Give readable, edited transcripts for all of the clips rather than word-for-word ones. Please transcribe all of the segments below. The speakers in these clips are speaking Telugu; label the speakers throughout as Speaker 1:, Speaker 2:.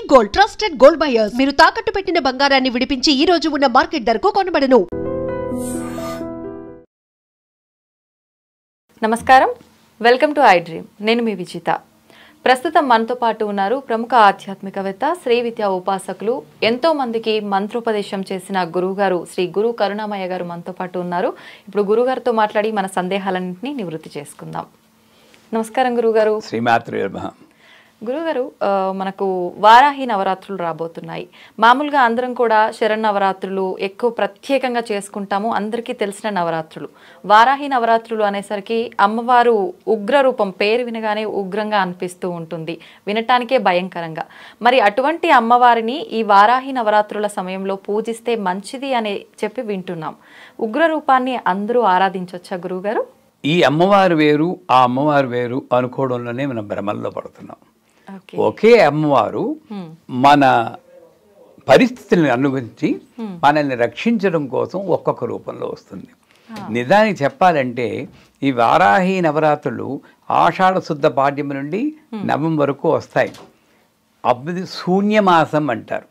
Speaker 1: Anjani gold trusted gold buyers. మీరు తాకట్టు పెట్టిన బంగారాన్ని విడిపించి ఈ రోజు ఉన్న మార్కెట్ ధరకు కొనబడను.
Speaker 2: నమస్కారం, వెల్కమ్ టు ఐ డ్రీమ్. నేను మీ విజిత. ప్రస్తుతం మనతో పాటు ఉన్నారు ప్రముఖ ఆధ్యాత్మికవేత్త, శ్రీ విద్యా ఉపాసకులు, ఎంతో మందికి మంత్రోపదేశం చేసిన గురువుగారు శ్రీ గురు కరుణామయ్య గారు మనతో పాటు ఉన్నారు. ఇప్పుడు గురుగారితో మాట్లాడి మన సందేహాలన్నింటినీ నివృత్తి చేసుకుందాం. నమస్కారం గురుగారు.
Speaker 3: శ్రీమాత్రే నమః.
Speaker 2: గురుగారు, మనకు వారాహి నవరాత్రులు రాబోతున్నాయి. మామూలుగా అందరం కూడా శరన్నవరాత్రులు ఎక్కువ ప్రత్యేకంగా చేసుకుంటాము, అందరికీ తెలిసిన నవరాత్రులు. వారాహి నవరాత్రులు అనేసరికి అమ్మవారు ఉగ్ర రూపం, పేరు వినగానే ఉగ్రంగా అనిపిస్తూ ఉంటుంది, వినటానికే భయంకరంగా. మరి అటువంటి అమ్మవారిని ఈ వారాహి నవరాత్రుల సమయంలో పూజిస్తే మంచిది అని చెప్పి వింటున్నాం. ఉగ్ర రూపాన్ని అందరూ ఆరాధించవచ్చా గురువుగారు?
Speaker 3: ఈ అమ్మవారు వేరు, ఆ అమ్మవారు వేరు అనుకోవడంలోనే మనం భ్రమల్లో పడుతున్నాం. ఒకే అమ్మవారు మన పరిస్థితులను అనుగురించి మనల్ని రక్షించడం కోసం ఒక్కొక్క రూపంలో వస్తుంది. నిజానికి చెప్పాలంటే ఈ వారాహి నవరాత్రులు ఆషాఢ శుద్ధ పాడ్యం నుండి నవం వరకు వస్తాయి. అప్పుడు శూన్యమాసం అంటారు.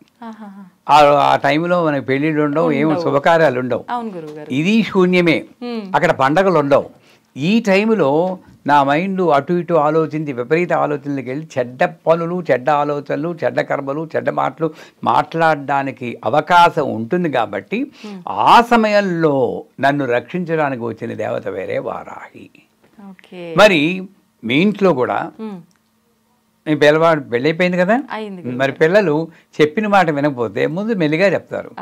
Speaker 3: ఆ టైంలో మనకి పెళ్ళిళ్ళు ఉండవు, ఏమో శుభకార్యాలు ఉండవు, ఇది శూన్యమే. అక్కడ పండగలు ఉండవు. ఈ టైంలో నా మైండ్ అటు ఇటు ఆలోచించి విపరీత ఆలోచనలకు వెళ్ళి చెడ్డ పనులు, చెడ్డ ఆలోచనలు, చెడ్డ కర్మలు, చెడ్డ మాటలు మాట్లాడడానికి అవకాశం ఉంటుంది. కాబట్టి ఆ సమయంలో నన్ను రక్షించడానికి వచ్చిన దేవత వేరే వారాహి. మరి మీ ఇంట్లో కూడా మీ పిల్లవాడు పెళ్ళైపోయింది కదా, మరి పిల్లలు చెప్పిన మాట వినకపోతే ముందు మెల్లిగా చెప్తారు,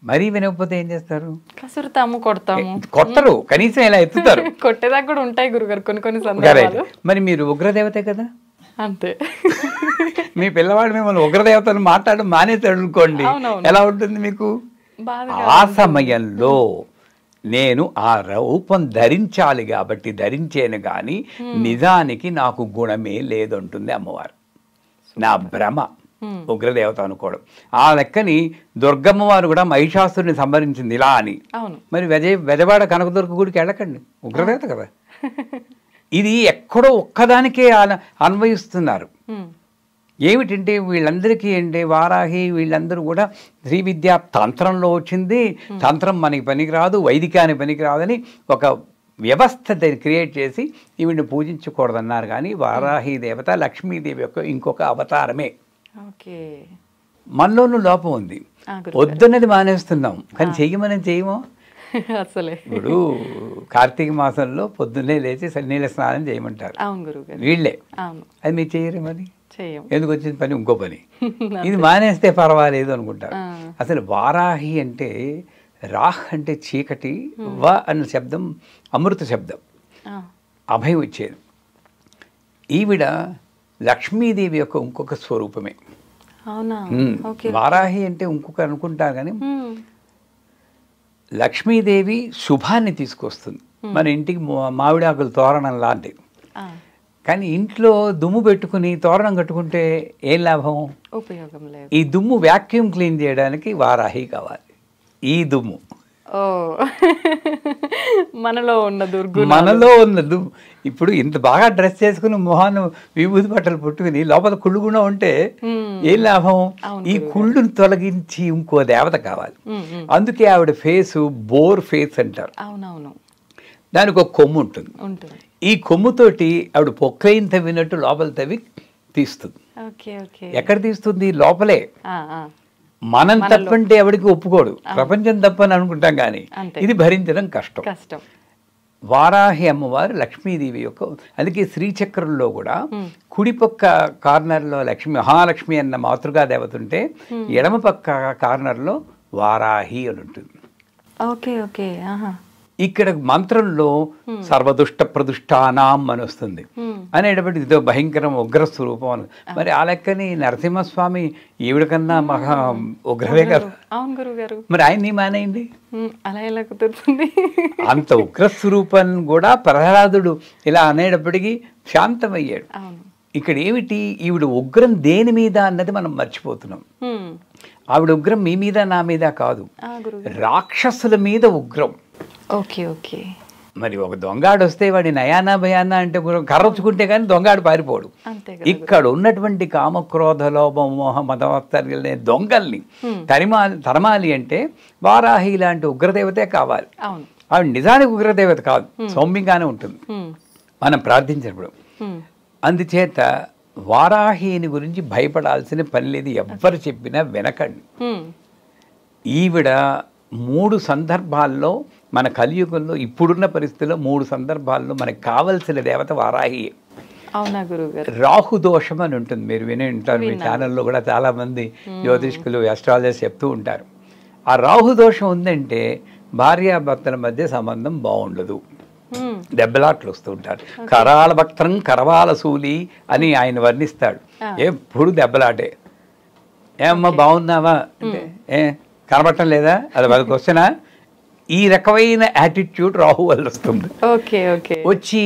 Speaker 3: మరీ వినకపోతే ఏం చేస్తారు?
Speaker 2: కసురుతాము, కొడతాము.
Speaker 3: కొట్టరు, కనీసం ఇలా ఎత్తుతారు.
Speaker 2: కొట్టేదాకా కూడా ఉంటాయి గురుగారు కొన్ని సందర్భాలు.
Speaker 3: మరి మీరు ఉగ్రదేవతే కదా,
Speaker 2: అంతే.
Speaker 3: మీ పిల్లవాడు మిమ్మల్ని ఉగ్రదేవతను మాట్లాడడం మానేస్తాడు అనుకోండి, ఎలా ఉంటుంది మీకు? ఆ సమయంలో నేను ఆ రూపం ధరించాలి కాబట్టి ధరించేను, కానీ నిజానికి నాకు గుణమే లేదంటుంది అమ్మవారు. నా భ్రమ ఉగ్రదేవత అనుకోవడం. ఆ లెక్కని దుర్గమ్మ వారు కూడా మహిషాసురుని సంహరించింది ఇలా అని. మరి వెజవాడ కనకదుర్గ గుడికి వెళ్ళకండి, ఉగ్రదేవత కదా. ఇది ఎక్కడో ఒక్కదానికే అన్వయిస్తున్నారు. ఏమిటంటే వీళ్ళందరికీ అంటే వారాహి వీళ్ళందరూ కూడా శ్రీ విద్యా తంత్రంలో వచ్చింది, తంత్రం మనకి పనికిరాదు, వైదికానికి పనికిరాదని ఒక వ్యవస్థ క్రియేట్ చేసి ఈవిడ్ని పూజించకూడదన్నారు. కానీ వారాహి దేవత లక్ష్మీదేవి యొక్క ఇంకొక అవతారమే. మనలోనూ లోపం ఉంది, వద్దన్నది మానేస్తున్నాం, కానీ చెయ్యమని చేయమో.
Speaker 2: అసలే
Speaker 3: ఇప్పుడు కార్తీక మాసంలో పొద్దున్నే లేచి నీళ్ళ స్నానం చేయమంటారు వీళ్ళే, అది మీరు చెయ్యరు. మరి ఎందుకు వచ్చిన పని ఇంకో పని, ఇది మానేస్తే పర్వాలేదు అనుకుంటారు. అసలు వారాహి అంటే రాహ్ అంటే చీకటి, వ అన్న శబ్దం అమృత శబ్దం, అభయం ఇచ్చేది. ఈవిడ లక్ష్మీదేవి యొక్క ఇంకొక స్వరూపమే. వారాహి అంటే ఇంకొక అనుకుంటారు, కానీ లక్ష్మీదేవి శుభాన్ని తీసుకొస్తుంది. మన ఇంటికి మామిడాకులు తోరణం లాంటివి. కానీ ఇంట్లో దుమ్ము పెట్టుకుని తోరణం కట్టుకుంటే ఏం లాభం?
Speaker 2: ఉపయోగం లేదు.
Speaker 3: ఈ దుమ్ము వ్యాక్యూమ్ క్లీన్ చేయడానికి వారాహి కావాలి. ఈ దుమ్ము
Speaker 2: మనలో ఉన్న
Speaker 3: దుమ్ము. ఇప్పుడు ఇంత బాగా డ్రెస్ చేసుకుని మొహాన్ని విభూతి బట్టలు పుట్టుకుని లోపల కుళ్ళుకుండా ఉంటే ఏం లాభం? ఈ కుళ్ళును తొలగించి ఇంకో దేవత కావాలి. అందుకే ఆవిడ ఫేసు బోర్ ఫేస్ అంటారు. దానికి ఒక కొమ్ము ఉంటుంది. ఈ కొమ్ముతోటి ఆవిడ పొక్కైన తవ్వినట్టు లోపల తవ్వి తీస్తుంది. ఎక్కడ తీస్తుంది? లోపలే. మనం తప్పంటే ఎవరికి ఒప్పుకోడు, ప్రపంచం తప్పని అనుకుంటాం, కానీ ఇది భరించడం కష్టం. వారాహి అమ్మవారు లక్ష్మీదేవి యొక్క, అందుకే శ్రీచక్రంలో కూడా కుడి పక్క కార్నర్లో మహాలక్ష్మి అన్న మాతృగా దేవత ఉంటే ఎడమ పక్క కార్నర్లో వారాహి అని ఉంటుంది. ఇక్కడ మంత్రంలో సర్వదుష్ట ప్రదుష్టానాం అని వస్తుంది అనేటప్పుడు ఇదో భయంకరం ఉగ్ర స్వరూపం అని. మరి ఆ లెక్కని నరసింహస్వామి ఈవిడ కన్నా మహా ఉగ్రవే కదా. మరి ఆయన్ని మానేయండి,
Speaker 2: అలా ఎలా కుదురుతుంది?
Speaker 3: అంత ఉగ్ర స్వరూపం కూడా ప్రహ్లాదుడు ఇలా అనేటప్పటికీ శాంతమయ్యాడు. ఇక్కడ ఏమిటి, ఈవిడ ఉగ్రం దేని మీద అన్నది మనం మర్చిపోతున్నాం. ఆవిడ ఉగ్రం మీ మీద నా మీద కాదు, రాక్షసుల మీద ఉగ్రం. మరి ఒక దొంగాడు వస్తే వాడి నయానా భయానా అంటే కర్రొచ్చుకుంటే కానీ దొంగాడు పారిపోడు. ఇక్కడ ఉన్నటువంటి కామక్రోధ లోభ మోహ మదవత్తర్లనే దొంగల్ని తరమాలి అంటే వారాహి లాంటి ఉగ్రదేవతే కావాలి. ఆవిడ నిజానికి ఉగ్రదేవత కాదు, సౌమ్యంగానే ఉంటుంది మనం ప్రార్థించినప్పుడు. అందుచేత వారాహిని గురించి భయపడాల్సిన పని లేదు, ఎవ్వరు చెప్పినా వినకండి. ఈవిడ 3 సందర్భాల్లో మన కలియుగంలో ఇప్పుడున్న పరిస్థితుల్లో 3 సందర్భాల్లో మనకు కావలసిన దేవత వారాహి.
Speaker 2: అవునా గురుగారు?
Speaker 3: రాహు దోషం అని ఉంటుంది, మీరు విని ఉంటారు, మీ ఛానల్లో కూడా చాలా మంది జ్యోతిష్కులు అస్ట్రాలజర్స్ చెప్తూ ఉంటారు. ఆ రాహు దోషం ఉందంటే భార్యాభర్తల మధ్య సంబంధం బాగుండదు, దెబ్బలాట్లు వస్తూ ఉంటారు. కరాల భక్తం కరవాల సూలి అని ఆయన వర్ణిస్తాడు. ఎప్పుడు దెబ్బలాటే. ఏమమ్మా బాగున్నావా అంటే కనబట్టం లేదా, అది వాళ్ళకి వస్తున్నా. ఈ రకమైన యాటిట్యూడ్ రాహు వల్ల వస్తుంది. వచ్చి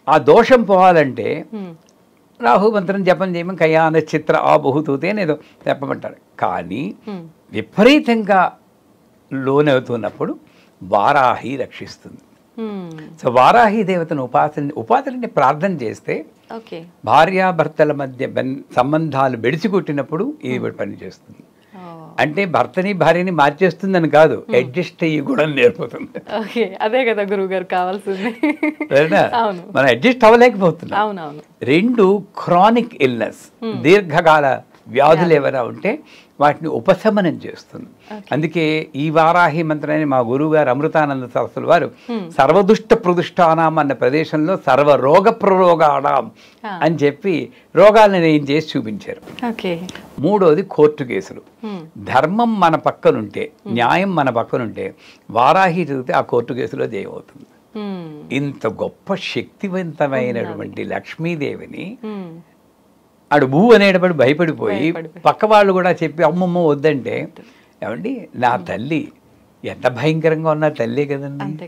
Speaker 3: ఆ దోషం పోవాలంటే రాహు మంత్రం జపం చేయమని కయాన చిత్ర ఆ బహుతూతే అనేదో చెప్పమంటారు. కానీ విపరీతంగా లోనవుతున్నప్పుడు వారాహి రక్షిస్తుంది. సో వారాహి దేవతను ఉపాసనని ప్రార్థన చేస్తే భార్యాభర్తల మధ్య సంబంధాలు బెడిసికొట్టినప్పుడు ఇది పని చేస్తుంది. అంటే భర్తని భార్యని మార్చేస్తుందని కాదు, అడ్జస్ట్ అయ్యి గుణం నేర్పుతుంది.
Speaker 2: అదే కదా గురువు గారు కావాల్సింది.
Speaker 3: మనం అడ్జస్ట్ అవ్వలేకపోతున్నాం. 2 క్రానిక్ ఇల్నెస్, దీర్ఘకాల వ్యాధులు ఏమైనా ఉంటే వాటిని ఉపశమనం చేస్తుంది. అందుకే ఈ వారాహి మంత్రాన్ని మా గురువు గారు అమృతానంద సరస్వతుల వారు సర్వదుష్ట ప్రదుష్టానాం అన్న ప్రదేశంలో సర్వరోగ ప్రరోగాణం అని చెప్పి రోగాలను ఏం చేసి చూపించారు. 3వది కోర్టు కేసులు. ధర్మం మన పక్కనుంటే, న్యాయం మన పక్కనుంటే వారాహి చదివితే ఆ కోర్టు కేసులో జయమవుతుంది. ఇంత గొప్ప శక్తివంతమైనటువంటి లక్ష్మీదేవిని ఆడు భూ అనేటప్పుడు భయపడిపోయి పక్క వాళ్ళు కూడా చెప్పి అమ్మమ్మ వద్దంటే, ఏమండి నా తల్లి ఎంత భయంకరంగా ఉన్న తల్లే కదండి,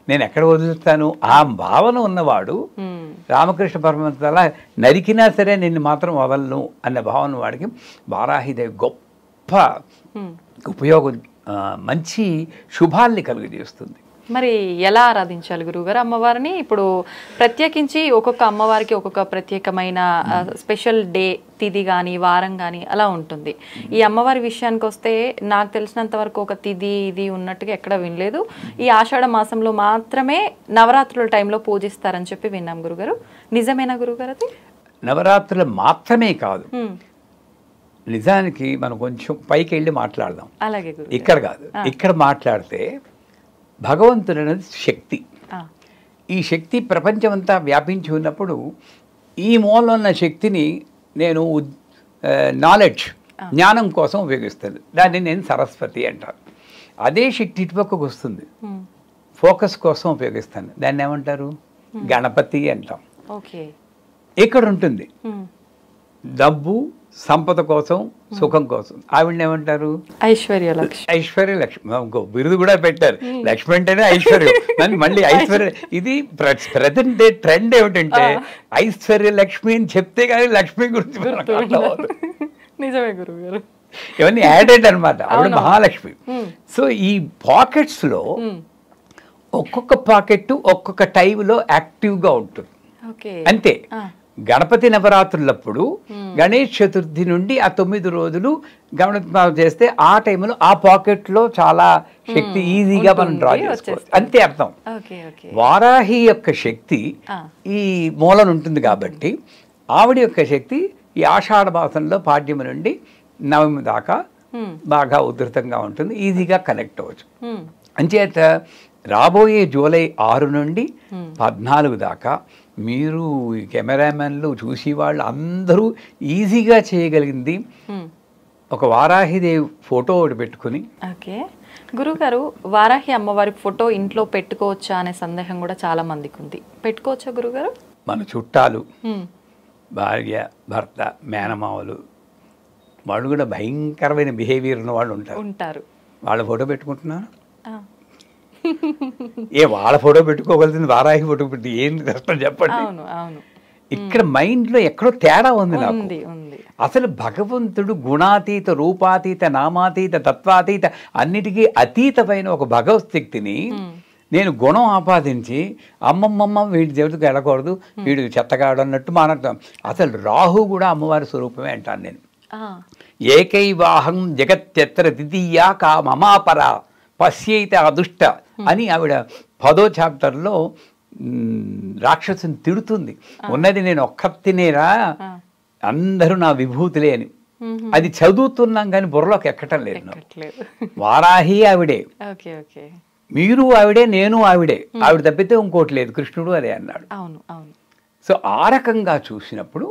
Speaker 3: నేను ఎక్కడ వదులుతాను ఆ భావన ఉన్నవాడు రామకృష్ణ పరమహంస అలా నరికినా సరే నిన్ను మాత్రం వదలను అన్న భావన వాడికి వారాహిదేవి గొప్ప ఉపయోగం, మంచి శుభాల్ని కలుగజేస్తుంది.
Speaker 2: మరి ఎలా ఆరాధించాలి గురువుగారు అమ్మవారిని? ఇప్పుడు ప్రత్యేకించి ఒక్కొక్క అమ్మవారికి ఒక్కొక్క ప్రత్యేకమైన స్పెషల్ డే, తిథి కానీ వారం కానీ అలా ఉంటుంది. ఈ అమ్మవారి విషయానికి వస్తే నాకు తెలిసినంత వరకు ఒక తిథి ఇది ఉన్నట్టుగా ఎక్కడ వినలేదు. ఈ ఆషాఢ మాసంలో మాత్రమే నవరాత్రుల టైంలో పూజిస్తారని చెప్పి విన్నాం గురుగారు. నిజమేనా గురుగారు? అది
Speaker 3: నవరాత్రులు మాత్రమే కాదు, నిజానికి మనం కొంచెం పైకి వెళ్ళి మాట్లాడదాం.
Speaker 2: అలాగే
Speaker 3: ఇక్కడ కాదు, ఇక్కడ మాట్లాడితే భగవంతుడు అనేది శక్తి. ఈ శక్తి ప్రపంచమంతా వ్యాపించి ఉన్నప్పుడు ఈ మూలంలో ఉన్న శక్తిని నేను నాలెడ్జ్, జ్ఞానం కోసం ఉపయోగిస్తాను. దాన్ని నేను సరస్వతి అంటాను. అదే శక్తి ఇటుపక్కకు వస్తుంది, ఫోకస్ కోసం ఉపయోగిస్తాను. దాన్ని ఏమంటారు? గణపతి అంటాం. ఇక్కడ ఉంటుంది డబ్బు సంపద కోసం, సుఖం కోసం. ఆవిడని ఏమంటారు?
Speaker 2: ఐశ్వర్యలక్ష్మి.
Speaker 3: ఐశ్వర్యలక్ష్మి బిరుదు కూడా పెట్టారు. లక్ష్మి అంటేనే ఐశ్వర్యం, మళ్ళీ ఐశ్వర్య. ఇది ప్రజెంట్ డే ట్రెండ్ ఏమిటంటే ఐశ్వర్యలక్ష్మి అని చెప్తే కానీ లక్ష్మి గురించి
Speaker 2: నిజమే గురువు గారు,
Speaker 3: ఇవన్నీ యాడెడ్ అనమాట. ఆవిడ మహాలక్ష్మి. సో ఈ పాకెట్స్ లో ఒక్కొక్క పాకెట్ ఒక్కొక్క టైంలో యాక్టివ్గా ఉంటుంది అంతే. గణపతి నవరాత్రులప్పుడు గణేష్ చతుర్థి నుండి ఆ 9 రోజులు గణపతి చేస్తే ఆ టైంలో ఆ పాకెట్ లో చాలా శక్తి ఈజీగా మనం డ్రా చేసుకోవచ్చు, అంతే అర్థం. వారాహి యొక్క శక్తి ఈ మూలం ఉంటుంది కాబట్టి ఆవిడ యొక్క శక్తి ఈ ఆషాఢ మాసంలో పాడ్యమి నుండి నవమి దాకా బాగా ఉధృతంగా ఉంటుంది, ఈజీగా కనెక్ట్ అవ్వచ్చు. అంచేత రాబోయే జూలై 6 నుండి 14 దాకా మీరు కెమెరామెన్లు చూసి వాళ్ళు అందరూ ఈజీగా చేయగలిగింది ఒక వారాహిదేవి ఫోటో ఒకటి పెట్టుకుని.
Speaker 2: గురుగారు, వారాహి అమ్మవారి ఫోటో ఇంట్లో పెట్టుకోవచ్చా అనే సందేహం కూడా చాలా మందికి ఉంది. పెట్టుకోవచ్చా గురుగారు?
Speaker 3: మన చుట్టాలు, భార్య, భర్త, మేనమావలు వాళ్ళు కూడా భయంకరమైన బిహేవియర్ ఉన్న వాళ్ళు ఉంటారు. వాళ్ళ ఫోటో పెట్టుకుంటున్నారు. వాళ్ళ ఫోటో పెట్టుకోగలుగుతుంది, వారాహి ఫోటో పెట్టి ఏం కష్టం చెప్పండి. ఇక్కడ మైండ్ లో ఎక్కడో తేడా ఉంది నాకు. అసలు భగవంతుడు గుణాతీత, రూపాతీత, నామాతీత, తత్వాతీత, అన్నిటికీ అతీతమైన ఒక భగవత్ శక్తిని నేను గుణం ఆపాదించి అమ్మమ్మమ్మ వీడి దేవుడికి వెళ్ళకూడదు, వీడు చెత్తగాడు అన్నట్టు మానటం. అసలు రాహు కూడా అమ్మవారి స్వరూపమే అంటాను నేను. ఏకైవాహం జగత్యత్ర ద్వితీయా కా మమాపర పశ్యైతే అదుష్ట అని ఆవిడ 10వ చాప్టర్లో రాక్షసుని తిడుతుంది. ఉన్నది నేను ఒక్కతినేరా, అందరూ నా విభూతులే అని. అది చదువుతున్నాం కానీ బుర్రలోకి ఎక్కటం లేదు. వారాహి ఆవిడే, మీరు ఆవిడే, నేను ఆవిడే, ఆవిడ తప్పితే ఇంకోటి లేదు, కృష్ణుడు అదే అన్నాడు. సో ఆ రకంగా చూసినప్పుడు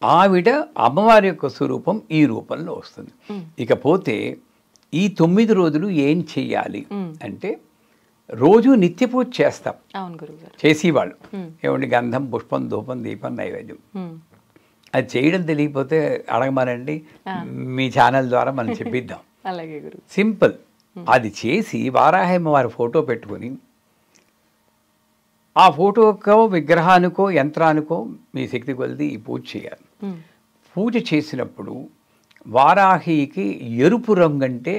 Speaker 3: ఆవిడ అమ్మవారి యొక్క స్వరూపం ఈ రూపంలో వస్తుంది. ఇకపోతే ఈ 9 రోజులు ఏం చెయ్యాలి అంటే, రోజు నిత్య పూజ చేస్తాం చేసేవాళ్ళు. ఏమండి, గంధం, పుష్పం, ధూపం, దీపం, నైవేద్యం. అది చేయడం తెలియకపోతే అడగమానండి, మీ ఛానల్ ద్వారా మనం చెప్పిద్దాం. సింపుల్. అది చేసి వారాహమ్మ వారి ఫోటో పెట్టుకొని ఆ ఫోటోకో విగ్రహానికో యంత్రానికో మీ శక్తి కొలిది ఈ పూజ చేయాలి. పూజ చేసినప్పుడు వారాహికి ఎరుపు రంగు అంటే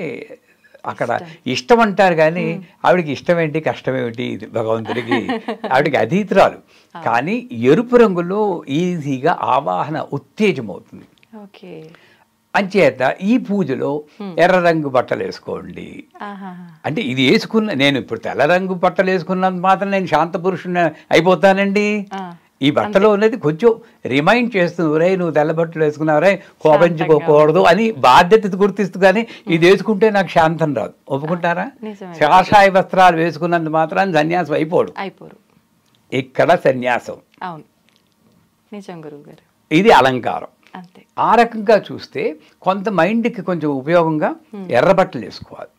Speaker 3: అక్కడ ఇష్టం అంటారు, కానీ ఆవిడకి ఇష్టం ఏంటి, కష్టం ఏమిటి, భగవంతుడికి ఆవిడకి అతీతురాలు. కానీ ఎరుపు రంగులో ఈజీగా ఆవాహన ఉత్తేజమవుతుంది. అంచేత ఈ పూజలో ఎర్ర రంగు బట్టలు వేసుకోండి. అంటే ఇది వేసుకున్న, నేను ఇప్పుడు తెల్ల రంగు బట్టలు వేసుకున్నంత మాత్రం నేను శాంత పురుషుని అయిపోతానండి. ఈ బట్టలో ఉన్నది కొంచెం రిమైండ్ చేస్తూ, రే నువ్వు తెల్ల బట్టలు వేసుకున్నావు, రే కోపించుకోకూడదు అని బాధ్యత గుర్తిస్తూ. కానీ ఇది వేసుకుంటే నాకు శాంతం రాదు. ఒప్పుకుంటారా? కాషాయ వస్త్రాలు వేసుకున్నంత మాత్రాన్ని సన్యాసం అయిపోడు. ఇక్కడ సన్యాసం, ఇది అలంకారం. ఆ రకంగా చూస్తే కొంత మైండ్కి కొంచెం ఉపయోగంగా ఎర్రబట్టలు వేసుకోవాలి.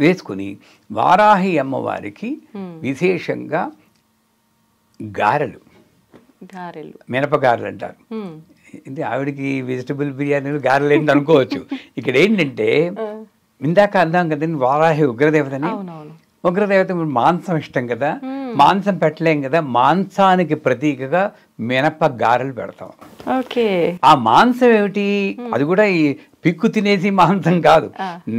Speaker 3: వేసుకుని వారాహి అమ్మవారికి విశేషంగా గారెలు, మినపగారెలు అంటారు. ఇది ఆవిడకి వెజిటబుల్ బిర్యానీలు గారెలు ఏంటి అనుకోవచ్చు. ఇక్కడ ఏంటంటే, ఇందాక అన్నాం కదండి వారాహి ఉగ్రదేవతని. ఉగ్రదేవత మాంసం ఇష్టం కదా, మాంసం పెట్టలేం కదా, మాంసానికి ప్రతీకగా మినప గారెలు పెడతాం. ఆ మాంసం ఏమిటి, అది కూడా ఈ పిక్కు తినేసి మాంసం కాదు.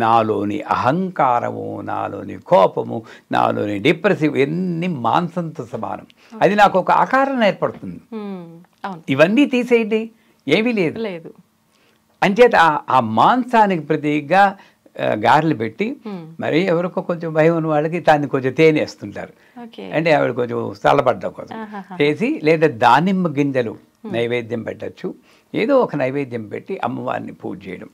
Speaker 3: నాలోని అహంకారము, నాలోని కోపము, నాలోని డిప్రెసివ్ ఎన్ని మాంసంతో సమానం. అది నాకు ఒక ఆకారం ఏర్పడుతుంది. ఇవన్నీ తీసేయండి, ఏమీ లేదు. అంచేత ఆ మాంసానికి ప్రతీకగా గారెలు పెట్టి, మరి ఎవరికో కొంచెం భయం ఉన్న వాళ్ళకి దాన్ని కొంచెం తేనేస్తుంటారు. అంటే ఆవిడ కొంచెం చల్లబడ్డం కోసం చేసి, లేదా దానిమ్మ గింజలు నైవేద్యం పెట్టచ్చు. ఏదో ఒక నైవేద్యం పెట్టి అమ్మవారిని పూజ చేయడం.